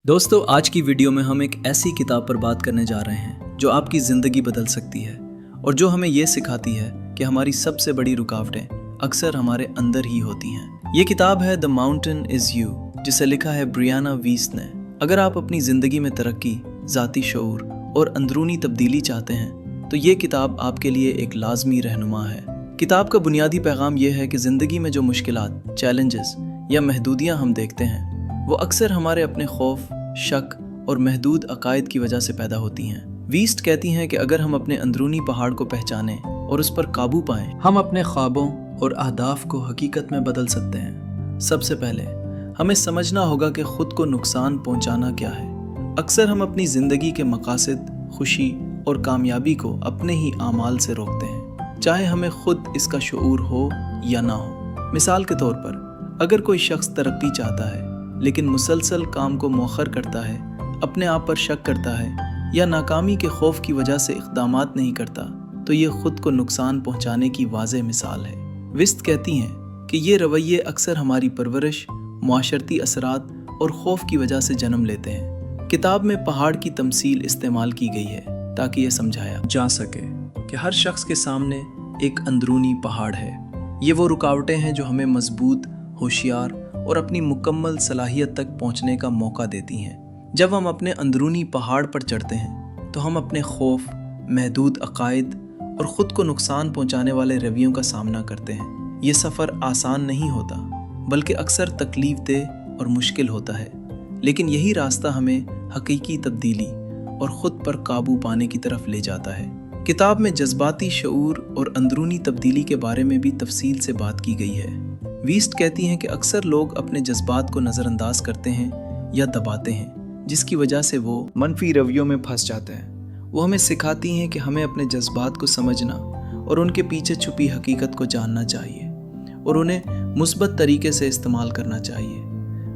दोस्तों, आज की वीडियो में हम एक ऐसी किताब पर बात करने जा रहे हैं जो आपकी ज़िंदगी बदल सकती है और जो हमें ये सिखाती है कि हमारी सबसे बड़ी रुकावटें अक्सर हमारे अंदर ही होती हैं। ये किताब है द माउंटेन इज़ यू, जिसे लिखा है ब्रियाना वीस ने। अगर आप अपनी ज़िंदगी में तरक्की, ज़ाती शऊर और अंदरूनी तब्दीली चाहते हैं तो ये किताब आपके लिए एक लाजमी रहनुमा है। किताब का बुनियादी पैगाम यह है कि ज़िंदगी में जो मुश्किलात, चैलेंजेस या महदूदियाँ हम देखते हैं वो अक्सर हमारे अपने खौफ, शक और महदूद अकायद की वजह से पैदा होती हैं। वीस्ट कहती हैं कि अगर हम अपने अंदरूनी पहाड़ को पहचानें और उस पर काबू पाएं, हम अपने ख्वाबों और अहदाफ को हकीकत में बदल सकते हैं। सबसे पहले हमें समझना होगा कि खुद को नुकसान पहुंचाना क्या है। अक्सर हम अपनी ज़िंदगी के मकासद, खुशी और कामयाबी को अपने ही आमाल से रोकते हैं, चाहे हमें खुद इसका शऊर हो या ना हो। मिसाल के तौर पर, अगर कोई शख्स तरक्की चाहता है लेकिन मुसलसल काम को मौखर करता है, अपने आप पर शक करता है या नाकामी के खौफ की वजह से इक़दामात नहीं करता, तो ये खुद को नुकसान पहुंचाने की वाज़ेह मिसाल है। विस्ट कहती हैं कि ये रवैये अक्सर हमारी परवरिश, मुआशरती असरात और खौफ की वजह से जन्म लेते हैं। किताब में पहाड़ की तमसील इस्तेमाल की गई है ताकि ये समझाया जा सके कि हर शख्स के सामने एक अंदरूनी पहाड़ है। ये वो रुकावटें हैं जो हमें मजबूत, होशियार और अपनी मुकम्मल सलाहियत तक पहुंचने का मौका देती हैं। जब हम अपने अंदरूनी पहाड़ पर चढ़ते हैं तो हम अपने खौफ, महदूद अकायद और ख़ुद को नुकसान पहुंचाने वाले रवैयों का सामना करते हैं। ये सफ़र आसान नहीं होता, बल्कि अक्सर तकलीफ देह और मुश्किल होता है, लेकिन यही रास्ता हमें हकीकी तब्दीली और ख़ुद पर काबू पाने की तरफ ले जाता है। किताब में जज्बाती शऊर और अंदरूनी तब्दीली के बारे में भी तफसील से बात की गई है। वीस्ट कहती हैं कि अक्सर लोग अपने जज्बात को नज़रअंदाज करते हैं या दबाते हैं, जिसकी वजह से वो मनफी रवैयों में फंस जाते हैं। वो हमें सिखाती हैं कि हमें अपने जज्बात को समझना और उनके पीछे छुपी हकीकत को जानना चाहिए और उन्हें मुस्बत तरीके से इस्तेमाल करना चाहिए।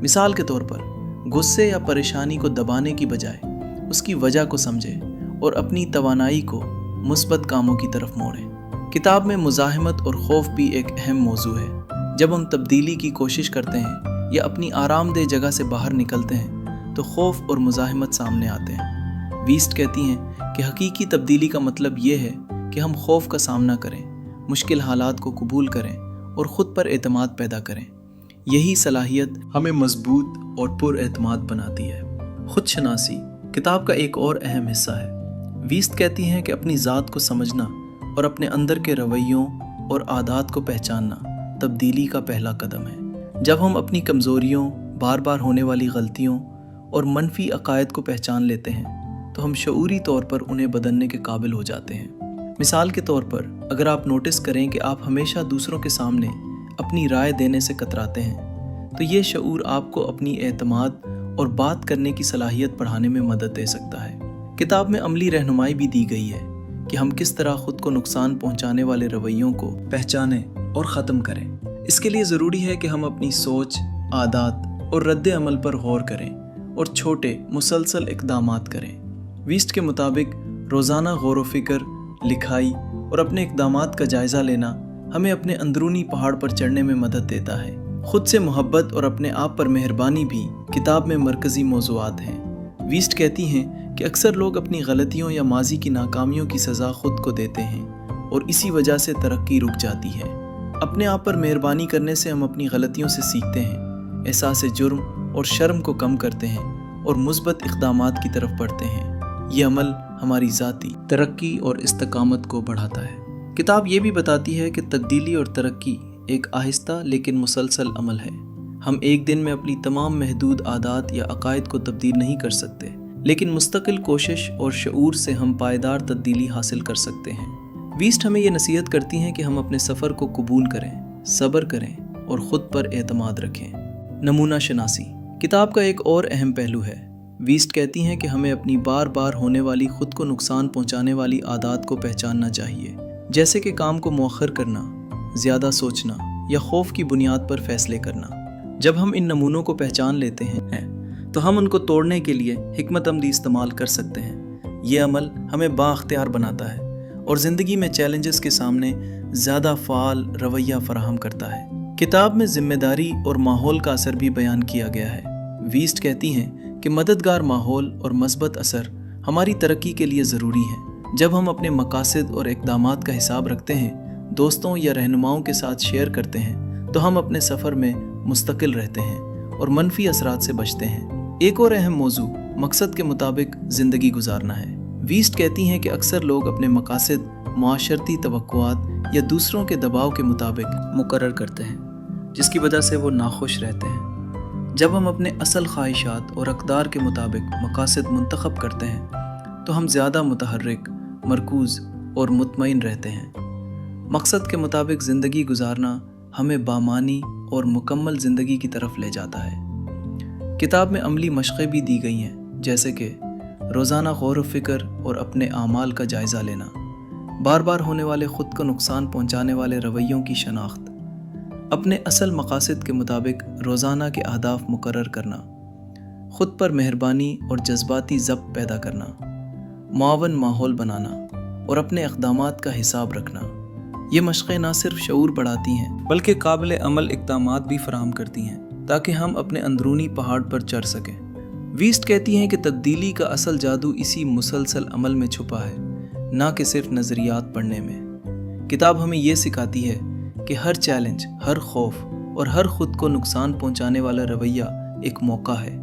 मिसाल के तौर पर, गुस्से या परेशानी को दबाने की बजाय उसकी वजह को समझें और अपनी तवानाई को मुस्बत कामों की तरफ मोड़ें। किताब में मुज़ाहमत और खौफ भी एक अहम मौजू है। जब हम तब्दीली की कोशिश करते हैं या अपनी आरामदेह जगह से बाहर निकलते हैं तो खौफ और मुज़ाहमत सामने आते हैं। वीस्ट कहती हैं कि हकीकी तब्दीली का मतलब ये है कि हम खौफ का सामना करें, मुश्किल हालात को कबूल करें और ख़ुद पर एतमाद पैदा करें। यही सलाहियत हमें मजबूत और पुरएतमाद बनाती है। खुद शनासी किताब का एक और अहम हिस्सा है। वीस्ट कहती हैं कि अपनी ज़ात को समझना और अपने अंदर के रवैयों और आदात को पहचानना तब्दीली का पहला कदम है। जब हम अपनी कमज़ोरियों, बार बार होने वाली गलतियों और मनफी अकायद को पहचान लेते हैं तो हम शऊरी तौर पर उन्हें बदलने के काबिल हो जाते हैं। मिसाल के तौर पर, अगर आप नोटिस करें कि आप हमेशा दूसरों के सामने अपनी राय देने से कतराते हैं तो ये शऊर आपको अपनी एतमाद और बात करने की सलाहियत बढ़ाने में मदद दे सकता है। किताब में अमली रहनुमाई भी दी गई है कि हम किस तरह ख़ुद को नुकसान पहुँचाने वाले रवैयों को पहचानें और ख़त्म करें। इसके लिए ज़रूरी है कि हम अपनी सोच, आदत और रद्द अमल पर गौर करें और छोटे मुसलसल इक़दामात करें। वीस्ट के मुताबिक रोज़ाना गौर व फिक्र, लिखाई और अपने इक़दामात का जायज़ा लेना हमें अपने अंदरूनी पहाड़ पर चढ़ने में मदद देता है। ख़ुद से मोहब्बत और अपने आप पर मेहरबानी भी किताब में मरकज़ी मौज़ूआत हैं। वीस्ट कहती हैं कि अक्सर लोग अपनी गलतियों या माजी की नाकामियों की सज़ा ख़ुद को देते हैं और इसी वजह से तरक्की रुक जाती है। अपने आप पर मेहरबानी करने से हम अपनी गलतियों से सीखते हैं, एहसास जुर्म और शर्म को कम करते हैं और मुस्बत इक़दामात की तरफ बढ़ते हैं। ये अमल हमारी ज़ाती तरक्की और इस्तकामत को बढ़ाता है। किताब ये भी बताती है कि तब्दीली और तरक्की एक आहिस्ता लेकिन मुसलसल अमल है। हम एक दिन में अपनी तमाम महदूद आदात या अकायद को तब्दील नहीं कर सकते, लेकिन मुस्तकिल कोशिश और शऊर से हम पायदार तब्दीली हासिल कर सकते हैं। वीस्ट हमें ये नसीहत करती हैं कि हम अपने सफ़र को कबूल करें, सब्र करें और ख़ुद पर एतमाद रखें। नमूना शनासी किताब का एक और अहम पहलू है। वीस्ट कहती हैं कि हमें अपनी बार बार होने वाली ख़ुद को नुकसान पहुंचाने वाली आदत को पहचानना चाहिए, जैसे कि काम को मौखर करना, ज़्यादा सोचना या खौफ की बुनियाद पर फैसले करना। जब हम इन नमूनों को पहचान लेते हैं तो हम उनको तोड़ने के लिए हिकमत अमली इस्तेमाल कर सकते हैं। ये अमल हमें बाख्तियार बनाता है और ज़िंदगी में चैलेंजेस के सामने ज़्यादा फ़ाल रवैया फराहम करता है। किताब में ज़िम्मेदारी और माहौल का असर भी बयान किया गया है। वीस्ट कहती हैं کہ مددگار ماحول اور مثبت اثر ہماری ترقی کے لیے ضروری ہے۔ جب ہم اپنے مقاصد اور اقدامات کا حساب رکھتے ہیں، دوستوں یا رہنماؤں کے ساتھ شیئر کرتے ہیں، تو ہم اپنے سفر میں مستقل رہتے ہیں اور منفی اثرات سے بچتے ہیں۔ ایک اور اہم موضوع مقصد کے مطابق زندگی گزارنا ہے۔ ویسٹ کہتی ہیں کہ اکثر لوگ اپنے مقاصد معاشرتی توقعات یا دوسروں کے دباؤ کے مطابق مقرر کرتے ہیں، جس کی وجہ سے وہ ناخوش رہتے ہیں۔ جب ہم اپنے اصل خواہشات اور اقدار کے مطابق مقاصد منتخب کرتے ہیں تو ہم زیادہ متحرک، مرکوز اور مطمئن رہتے ہیں۔ مقصد کے مطابق زندگی گزارنا ہمیں بامعنی اور مکمل زندگی کی طرف لے جاتا ہے۔ کتاب میں عملی مشقیں بھی دی گئی ہیں، جیسے کہ روزانہ غور و فکر اور اپنے اعمال کا جائزہ لینا، بار بار ہونے والے خود کو نقصان پہنچانے والے رویوں کی شناخت، اپنے اصل مقاصد کے مطابق روزانہ کے اہداف مقرر کرنا، خود پر مہربانی اور جذباتی ضبط پیدا کرنا، معاون ماحول بنانا اور اپنے اقدامات کا حساب رکھنا۔ یہ مشقیں نہ صرف شعور بڑھاتی ہیں بلکہ قابل عمل اقدامات بھی فراہم کرتی ہیں تاکہ ہم اپنے اندرونی پہاڑ پر چڑھ سکیں۔ ویسٹ کہتی ہیں کہ تبدیلی کا اصل جادو اسی مسلسل عمل میں چھپا ہے، نہ کہ صرف نظریات پڑھنے میں۔ کتاب ہمیں یہ سکھاتی ہے کہ ہر چیلنج، ہر خوف اور ہر خود کو نقصان پہنچانے والا رویہ ایک موقع ہے۔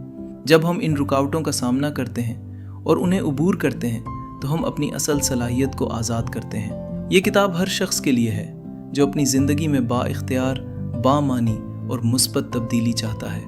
جب ہم ان رکاوٹوں کا سامنا کرتے ہیں اور انہیں عبور کرتے ہیں تو ہم اپنی اصل صلاحیت کو آزاد کرتے ہیں۔ یہ کتاب ہر شخص کے لیے ہے جو اپنی زندگی میں با اختیار، بامعنی اور مثبت تبدیلی چاہتا ہے۔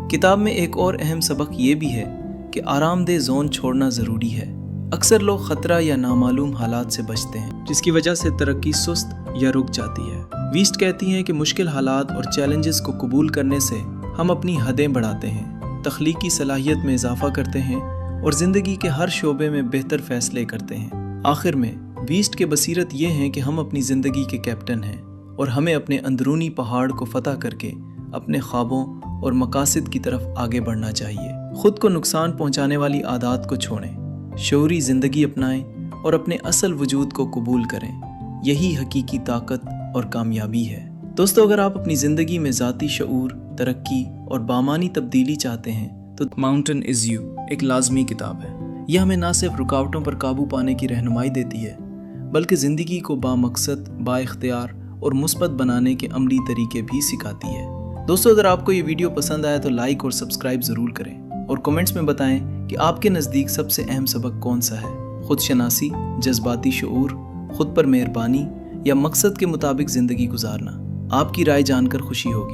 کتاب میں ایک اور اہم سبق یہ بھی ہے کہ آرام دہ زون چھوڑنا ضروری ہے۔ اکثر لوگ خطرہ یا نامعلوم حالات سے بچتے ہیں، جس کی وجہ سے ترقی سست یا رک جاتی ہے۔ ویسٹ کہتی ہیں کہ مشکل حالات اور چیلنجز کو قبول کرنے سے ہم اپنی حدیں بڑھاتے ہیں، تخلیقی صلاحیت میں اضافہ کرتے ہیں اور زندگی کے ہر شعبے میں بہتر فیصلے کرتے ہیں۔ آخر میں ویسٹ کے بصیرت یہ ہے کہ ہم اپنی زندگی کے کیپٹن ہیں اور ہمیں اپنے اندرونی پہاڑ کو فتح کر کے اپنے خوابوں اور مقاصد کی طرف آگے بڑھنا چاہیے۔ خود کو نقصان پہنچانے والی عادات کو چھوڑیں، شعوری زندگی اپنائیں اور اپنے اصل وجود کو قبول کریں۔ یہی حقیقی طاقت اور کامیابی ہے۔ دوستو، اگر آپ اپنی زندگی میں ذاتی شعور، ترقی اور بامعنی تبدیلی چاہتے ہیں تو ماؤنٹین از یو ایک لازمی کتاب ہے۔ یہ ہمیں نہ صرف رکاوٹوں پر قابو پانے کی رہنمائی دیتی ہے بلکہ زندگی کو بامقصد، با اختیار اور مثبت بنانے کے عملی طریقے بھی سکھاتی ہے۔ دوستو، اگر آپ کو یہ ویڈیو پسند آیا تو لائک اور سبسکرائب ضرور کریں اور کمنٹس میں بتائیں کہ آپ کے نزدیک سب سے اہم سبق کون سا ہے؟ خود شناسی، جذباتی شعور، خود پر مہربانی یا مقصد کے مطابق زندگی گزارنا؟ آپ کی رائے جان کر خوشی ہوگی۔